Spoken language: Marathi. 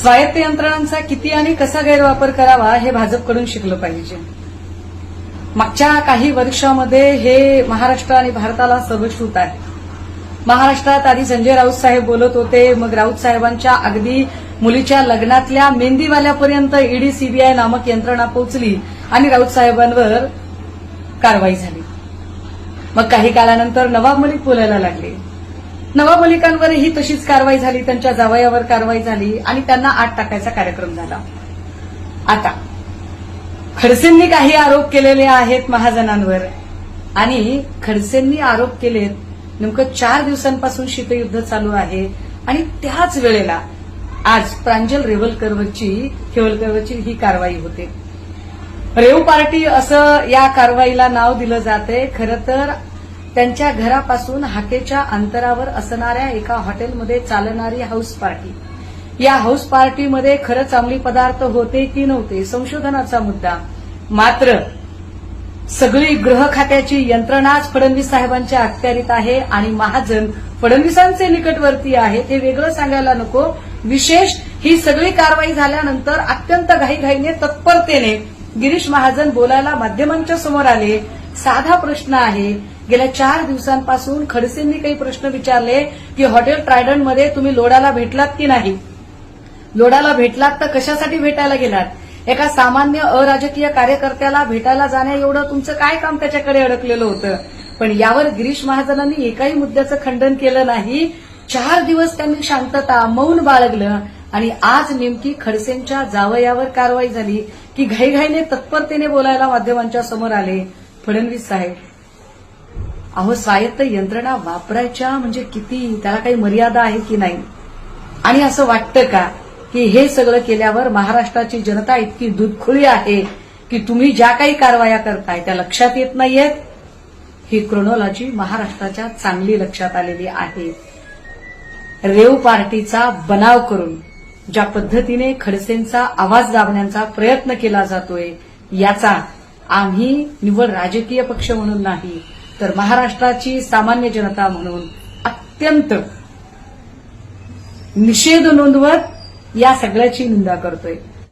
स्वायत्त यंत्रणांचा किती आणि कसा गैरवापर करावा हे भाजपकडून शिकलं पाहिजे. मागच्या काही वर्षामध्ये हे महाराष्ट्र आणि भारताला सर्वश्रुत आहे. महाराष्ट्रात आधी संजय राऊत साहेब बोलत होते, मग राऊत साहेबांच्या अगदी मुलीच्या लग्नातल्या मेहंदीवाल्यापर्यंत ईडी सीबीआय नामक यंत्रणा पोहोचली आणि राऊत साहेबांवर कारवाई झाली. मग काही काळानंतर नवाब मलिक बोलायला लागले. नवाब मलिकांवरही तशीच कारवाई झाली, त्यांच्या जावयावर कारवाई झाली आणि त्यांना आत टाकायचा कार्यक्रम झाला. आता खडसेंनी काही आरोप केलेले आहेत महाजनांवर आणि खडसेंनी आरोप केलेत. नेमकं 4 दिवसांपासून शीतयुद्ध चालू आहे आणि त्याच वेळेला आज प्रांजल रेवलकरवरची ही कारवाई होते. रेव पार्टी असं या कारवाईला नाव दिलं जाते. खरं तर त्यांच्या घरापासून हाकेच्या अंतरावर असणाऱ्या एका हॉटेलमध्ये चालणारी हाऊस पार्टी. या हाऊस पार्टीमध्ये खरंच अंमली पदार्थ होते की नव्हते संशोधनाचा मुद्दा. मात्र सगळी गृह खात्याची यंत्रणाच फडणवीस साहेबांच्या अखत्यारीत आहे आणि महाजन फडणवीसांचे निकटवर्ती आहेत हे वेगळं सांगायला नको. विशेष ही सगळी कारवाई झाल्यानंतर अत्यंत घाईघाईने तत्परतेने गिरीश महाजन बोलायला माध्यमांच्या समोर आले. साधा प्रश्न आहे, गेल्या 4 दिवसांपासून खडसेंनी काही प्रश्न विचारले की हॉटेल ट्रायडंटमध्ये तुम्ही लोढाला भेटलात की नाही, लोढाला भेटलात तर कशासाठी भेटायला गेलात, एका सामान्य अराजकीय कार्यकर्त्याला भेटायला जाण्या एवढं तुमचं काय काम त्याच्याकडे अडकलेलं होतं. पण यावर गिरीश महाजनांनी एकाही मुद्द्याचं खंडन केलं नाही. 4 दिवस त्यांनी शांतता मौन बाळगलं आणि आज नेमकी खडसेंच्या जावयावर कारवाई झाली की घाईघाईने तत्परतेने बोलायला माध्यमांच्या समोर आले. फडणवीस साहेब, अहो स्वायत्त यंत्रणा वापरायच्या म्हणजे किती, त्याला काही मर्यादा आहे की नाही. आणि असं वाटतं का की हे सगळं केल्यावर महाराष्ट्राची जनता इतकी दूधखुळी आहे की तुम्ही ज्या काही कारवाया करताय त्या लक्षात येत नाहीयेत. ही क्रोनॉलॉजी महाराष्ट्राच्या चांगली लक्षात आलेली आहे. रेव पार्टीचा बनाव करून ज्या पद्धतीने खडसेंचा आवाज दाबण्याचा प्रयत्न केला जातोय याचा आम्ही निव्वळ राजकीय पक्ष म्हणून नाही तर महाराष्ट्राची सामान्य जनता म्हणून अत्यंत निषेध नोंदवत या सगळ्याची निंदा करतोय.